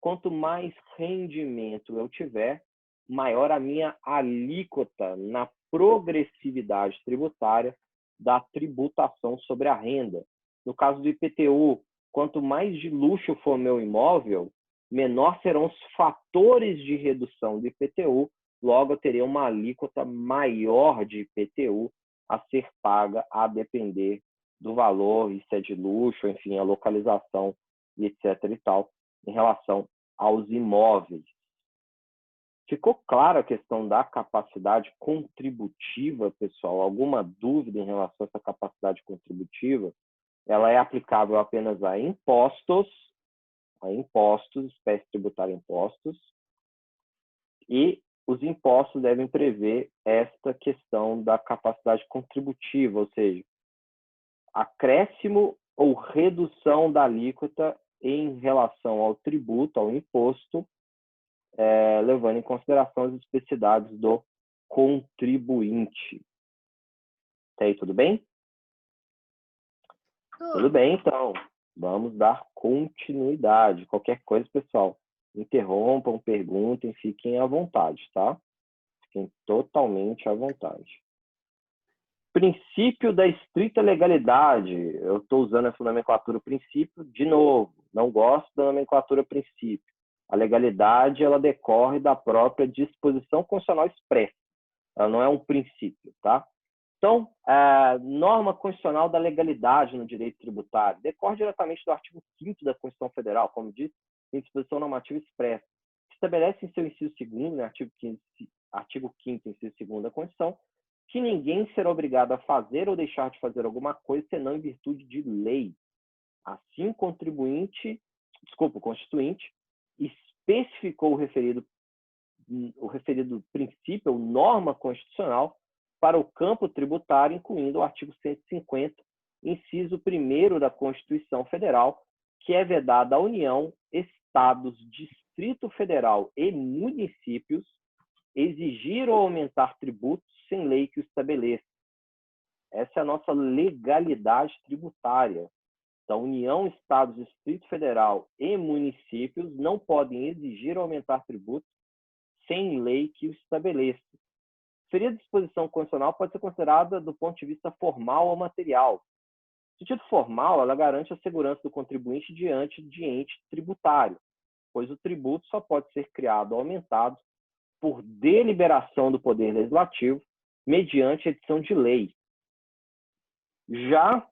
quanto mais rendimento eu tiver, maior a minha alíquota na progressividade tributária da tributação sobre a renda. No caso do IPTU, quanto mais de luxo for meu imóvel, menor serão os fatores de redução do IPTU, logo eu terei uma alíquota maior de IPTU a ser paga a depender do valor, e se é de luxo, enfim, a localização e etc e tal, em relação aos imóveis. Ficou clara a questão da capacidade contributiva, pessoal? Alguma dúvida em relação a essa capacidade contributiva? Ela é aplicável apenas a impostos, espécie tributária impostos, e os impostos devem prever esta questão da capacidade contributiva, ou seja, acréscimo ou redução da alíquota em relação ao tributo, ao imposto, levando em consideração as especificidades do contribuinte. Tá aí, tudo bem? Tudo bem, então. Vamos dar continuidade. Qualquer coisa, pessoal, interrompam, perguntem, fiquem à vontade, tá? Fiquem totalmente à vontade. Princípio da estrita legalidade. Eu estou usando essa nomenclatura princípio, de novo, não gosto da nomenclatura princípio. A legalidade, ela decorre da própria disposição constitucional expressa. Ela não é um princípio, tá? Então, a norma constitucional da legalidade no direito tributário decorre diretamente do artigo 5º da Constituição Federal, como diz, em disposição normativa expressa. Estabelece em seu inciso 2º, né, artigo 5º, inciso 2º da Constituição, que ninguém será obrigado a fazer ou deixar de fazer alguma coisa senão em virtude de lei. Assim, o constituinte especificou o referido princípio ou norma constitucional para o campo tributário, incluindo o artigo 150, inciso 1º da Constituição Federal, que é vedado à União, Estados, Distrito Federal e municípios exigir ou aumentar tributos sem lei que o estabeleça. Essa é a nossa legalidade tributária. Então, União, Estados, Distrito Federal e municípios não podem exigir ou aumentar tributos sem lei que o estabeleça. Referida disposição constitucional pode ser considerada do ponto de vista formal ou material. No sentido formal, ela garante a segurança do contribuinte diante de ente tributário, pois o tributo só pode ser criado ou aumentado por deliberação do Poder Legislativo mediante edição de lei. Já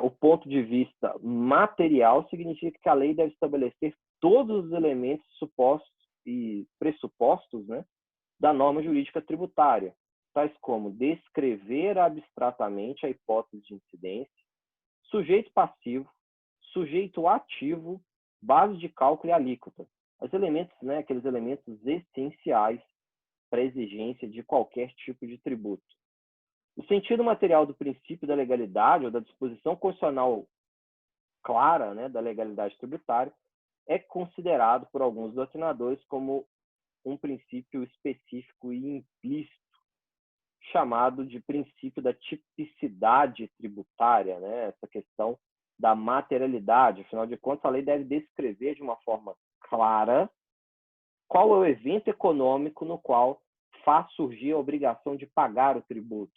o ponto de vista material significa que a lei deve estabelecer todos os elementos supostos e pressupostos, né, da norma jurídica tributária, tais como descrever abstratamente a hipótese de incidência, sujeito passivo, sujeito ativo, base de cálculo e alíquota. Os elementos, né, aqueles elementos essenciais para a exigência de qualquer tipo de tributo. O sentido material do princípio da legalidade ou da disposição constitucional clara, né, da legalidade tributária é considerado por alguns doutrinadores como um princípio específico e implícito, chamado de princípio da tipicidade tributária, né? Essa questão da materialidade. Afinal de contas, a lei deve descrever de uma forma clara qual é o evento econômico no qual faz surgir a obrigação de pagar o tributo.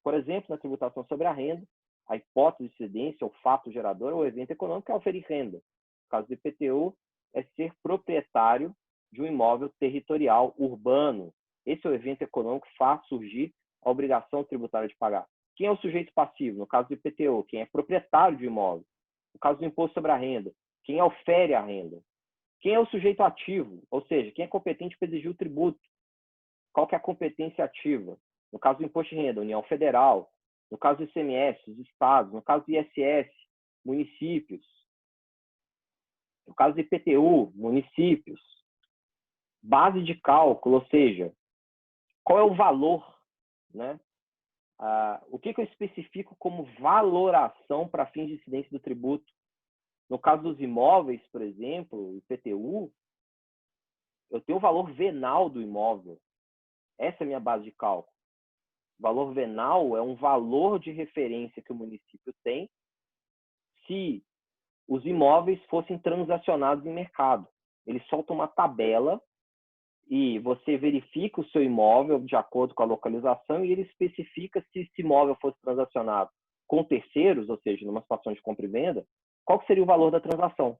Por exemplo, na tributação sobre a renda, a hipótese de incidência, o fato gerador, o evento econômico é oferir renda. No caso do IPTU, é ser proprietário de um imóvel territorial urbano. Esse é o evento econômico que faz surgir a obrigação tributária de pagar. Quem é o sujeito passivo? No caso do IPTU, quem é proprietário de imóvel. No caso do imposto sobre a renda, quem ofere a renda. Quem é o sujeito ativo? Ou seja, quem é competente para exigir o tributo? Qual que é a competência ativa? No caso do imposto de renda, União Federal. No caso do ICMS, os estados. No caso do ISS, municípios. No caso do IPTU, municípios. Base de cálculo, ou seja, qual é o valor, né? O que eu especifico como valoração para fins de incidência do tributo? No caso dos imóveis, por exemplo, IPTU, eu tenho o valor venal do imóvel. Essa é a minha base de cálculo. O valor venal é um valor de referência que o município tem se os imóveis fossem transacionados em mercado. ele solta uma tabela e você verifica o seu imóvel de acordo com a localização e ele especifica se esse imóvel fosse transacionado com terceiros, ou seja, numa situação de compra e venda, qual que seria o valor da transação.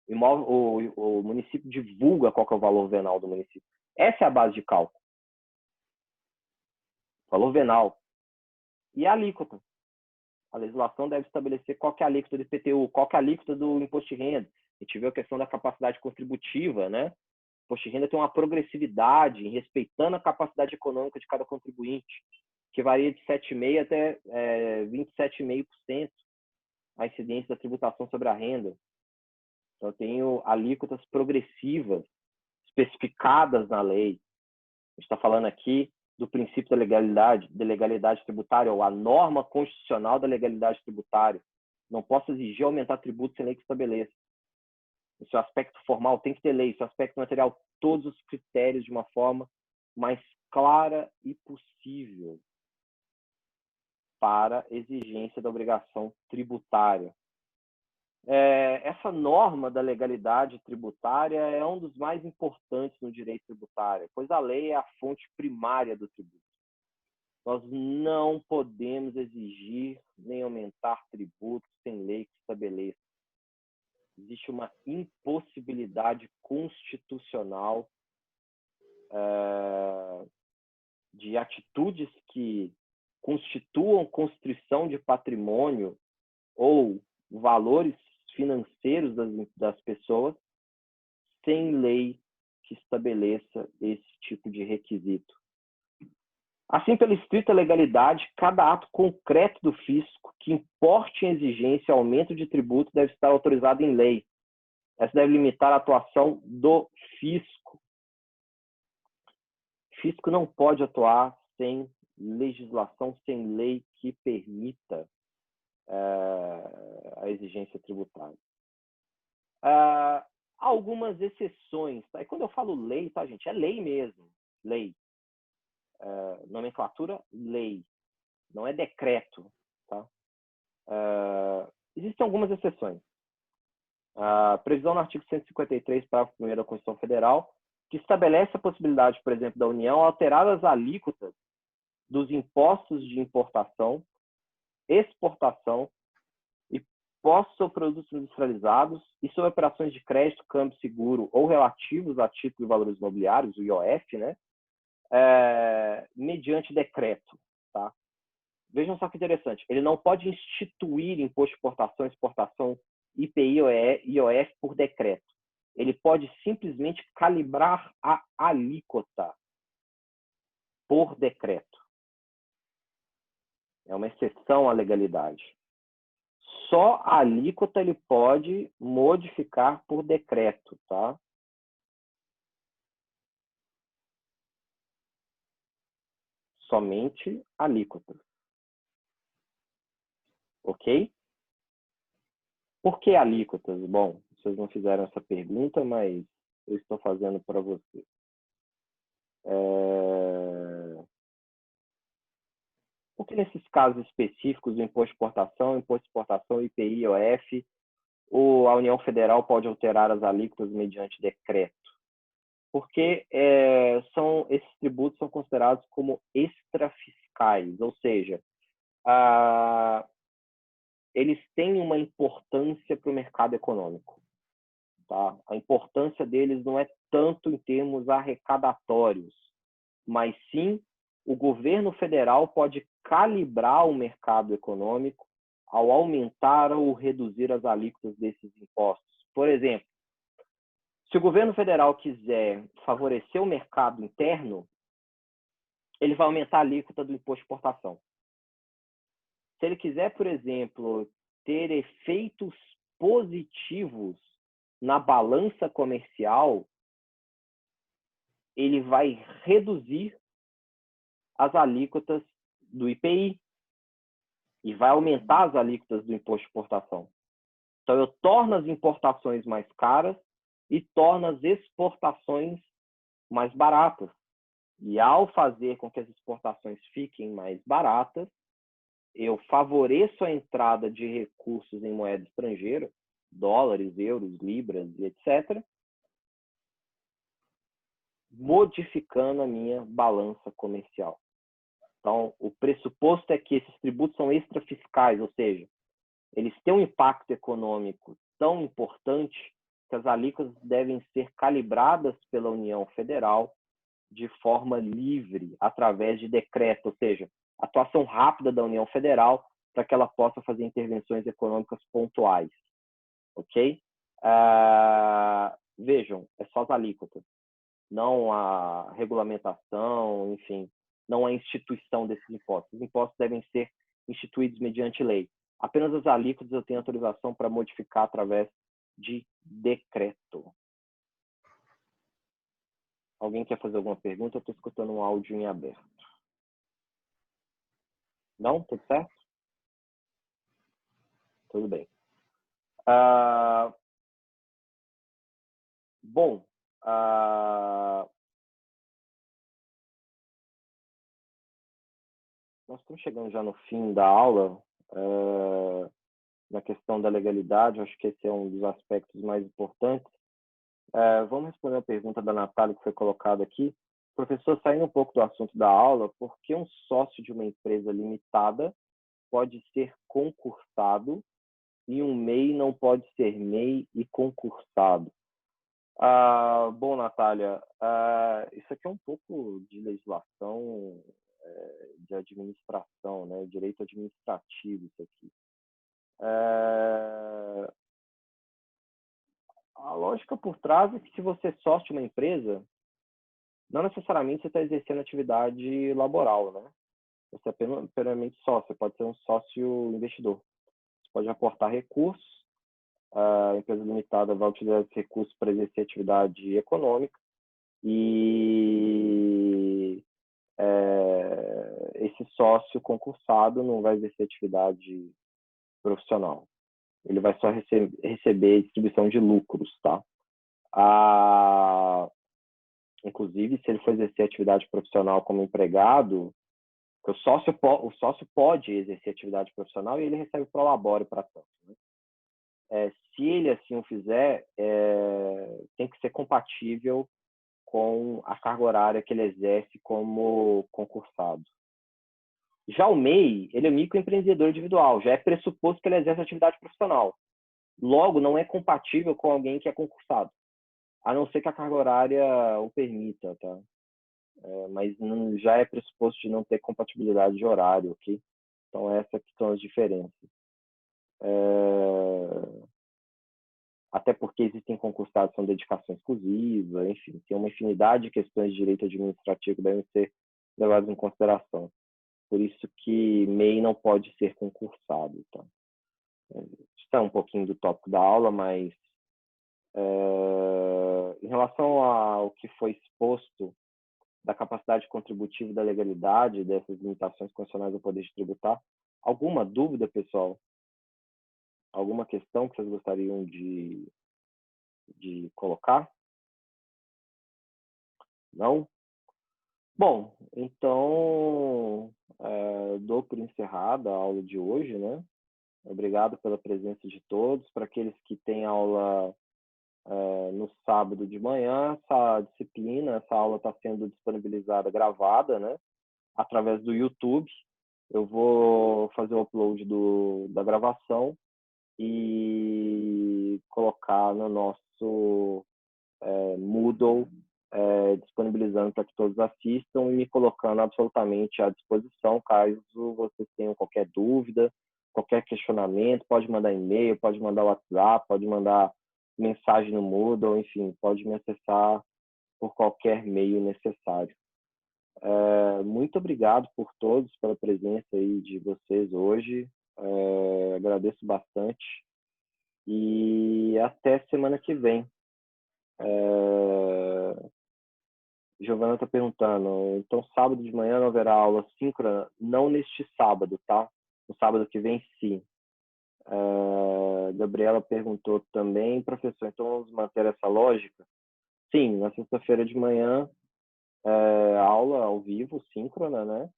O município divulga qual que é o valor venal do município. Essa é a base de cálculo. Valor venal. E a alíquota. A legislação deve estabelecer qual que é a alíquota do IPTU, qual que é a alíquota do imposto de renda. A gente viu a questão da capacidade contributiva, né? O imposto de renda tem uma progressividade, respeitando a capacidade econômica de cada contribuinte, que varia de 7,5% até 27,5% a incidência da tributação sobre a renda. Então, eu tenho alíquotas progressivas especificadas na lei. A gente está falando aqui do princípio da legalidade tributária, ou a norma constitucional da legalidade tributária. Não posso exigir aumentar tributo sem lei que estabeleça. O seu aspecto formal tem que ter lei, o seu aspecto material, todos os critérios de uma forma mais clara e possível para exigência da obrigação tributária. Essa norma da legalidade tributária é um dos mais importantes no direito tributário, pois a lei é a fonte primária do tributo. Nós não podemos exigir nem aumentar tributos sem lei que estabeleça. Existe uma impossibilidade constitucional de atitudes que constituam constrição de patrimônio ou valores financeiros das pessoas sem lei que estabeleça esse tipo de requisito. Assim, pela estrita legalidade, cada ato concreto do fisco que importe em exigência aumento de tributo deve estar autorizado em lei. Essa deve limitar a atuação do fisco. O fisco não pode atuar sem legislação, sem lei que permita a exigência tributária. Algumas exceções, tá? E quando eu falo lei, tá, gente? É lei mesmo, lei. Nomenclatura, lei. Não é decreto, tá? Existem algumas exceções. A previsão no artigo 153, parágrafo 1º da Constituição Federal, que estabelece a possibilidade, por exemplo, da União alterar as alíquotas dos impostos de importação, exportação e postos sobre produtos industrializados e sobre operações de crédito, câmbio, seguro ou relativos a título de valores imobiliários, o IOF, né? Mediante decreto, tá? Vejam só que interessante, ele não pode instituir imposto de importação, exportação, IPI, IOF por decreto. Ele pode simplesmente calibrar a alíquota por decreto. É uma exceção à legalidade. Só a alíquota ele pode modificar por decreto, tá? Somente alíquota. Ok? Por que alíquotas? Bom, vocês não fizeram essa pergunta, mas eu estou fazendo para vocês. Porque nesses casos específicos do imposto de exportação, IPI, IOF, a União Federal pode alterar as alíquotas mediante decreto? Porque esses tributos são considerados como extrafiscais, ou seja, eles têm uma importância para o mercado econômico. Tá? A importância deles não é tanto em termos arrecadatórios, mas sim o governo federal pode calibrar o mercado econômico ao aumentar ou reduzir as alíquotas desses impostos. Por exemplo, se o governo federal quiser favorecer o mercado interno, ele vai aumentar a alíquota do imposto de exportação. Se ele quiser, por exemplo, ter efeitos positivos na balança comercial, ele vai reduzir as alíquotas do IPI e vai aumentar as alíquotas do imposto de exportação. Então, eu torno as importações mais caras e torno as exportações mais baratas. E ao fazer com que as exportações fiquem mais baratas, eu favoreço a entrada de recursos em moeda estrangeira, dólares, euros, libras e etc. modificando a minha balança comercial. Então, o pressuposto é que esses tributos são extrafiscais, ou seja, eles têm um impacto econômico tão importante que as alíquotas devem ser calibradas pela União Federal de forma livre, através de decreto, ou seja, atuação rápida da União Federal para que ela possa fazer intervenções econômicas pontuais, ok? Vejam, é só as alíquotas, não a regulamentação, enfim, não a instituição desses impostos. Os impostos devem ser instituídos mediante lei. Apenas as alíquotas eu tenho autorização para modificar através de decreto. Alguém quer fazer alguma pergunta? Eu estou escutando um áudio em aberto. Não? Tudo certo? Tudo bem. Bom, nós estamos chegando já no fim da aula. Na questão da legalidade, acho que esse é um dos aspectos mais importantes. Vamos responder a pergunta da Natália que foi colocada aqui. Professor, saindo um pouco do assunto da aula, por que um sócio de uma empresa limitada pode ser concursado e um MEI não pode ser MEI e concursado? Bom, Natália, isso aqui é um pouco de legislação de administração, né? Direito administrativo, isso aqui. A lógica por trás é que se você é sócio de uma empresa, não necessariamente você está exercendo atividade laboral, né? Você é apenas sócio, você pode ser um sócio investidor. Você pode aportar recursos, a empresa limitada vai utilizar esses recursos para exercer atividade econômica e esse sócio concursado não vai exercer atividade profissional. Ele vai só receber distribuição de lucros, tá? Inclusive, se ele for exercer atividade profissional como empregado, o sócio pode exercer atividade profissional e ele recebe prolabore para tanto, né? Se ele assim o fizer, tem que ser compatível com a carga horária que ele exerce como concursado. Já o MEI, ele é microempreendedor individual, já é pressuposto que ele exerce atividade profissional. Logo, não é compatível com alguém que é concursado, a não ser que a carga horária o permita, tá? Mas não, já é pressuposto de não ter compatibilidade de horário, ok? Então, essas são as diferenças. Até porque existem concursados que são dedicação exclusiva, enfim, tem uma infinidade de questões de direito administrativo que devem ser levadas em consideração. Por isso que MEI não pode ser concursado, tá? Isso é um pouquinho do tópico da aula, mas em relação ao que foi exposto da capacidade contributiva e da legalidade dessas limitações constitucionais ao poder de tributar, alguma dúvida, pessoal? Alguma questão que vocês gostariam de colocar? Não? Bom, então dou por encerrada a aula de hoje, né? Obrigado pela presença de todos. Para aqueles que têm aula no sábado de manhã, essa aula está sendo disponibilizada, gravada, né? Através do YouTube. Eu vou fazer o upload da gravação e colocar no nosso Moodle, disponibilizando para que todos assistam e me colocando absolutamente à disposição caso vocês tenham qualquer dúvida, qualquer questionamento. Pode mandar e-mail, pode mandar WhatsApp, pode mandar mensagem no Moodle, enfim, pode me acessar por qualquer meio necessário. Muito obrigado por todos, pela presença aí de vocês hoje. Agradeço bastante e até semana que vem. Giovana está perguntando, então sábado de manhã não haverá aula síncrona? Não neste sábado, tá? No sábado que vem, sim. Gabriela perguntou também, professor, então vamos manter essa lógica? Sim, na sexta-feira de manhã, aula ao vivo, síncrona, né?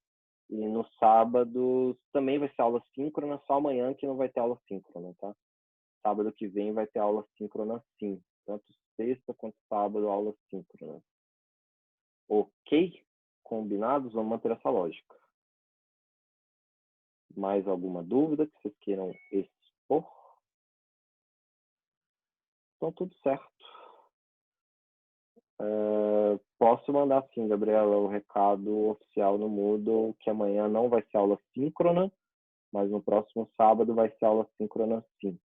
E no sábado também vai ser aula síncrona, só amanhã que não vai ter aula síncrona, tá? Sábado que vem vai ter aula síncrona, sim. Tanto sexta quanto sábado, aula síncrona. Ok? Combinados? Vamos manter essa lógica. Mais alguma dúvida que vocês queiram expor? Então, tudo certo. Posso mandar sim, Gabriela, o recado oficial no Moodle, que amanhã não vai ser aula síncrona, mas no próximo sábado vai ser aula síncrona sim.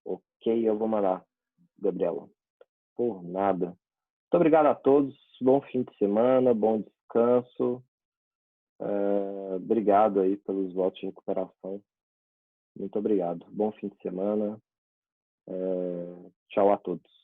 Ok, eu vou mandar, Gabriela. Por nada. Muito obrigado a todos. Bom fim de semana, bom descanso. Obrigado aí pelos votos de recuperação. Muito obrigado. Bom fim de semana. Tchau a todos.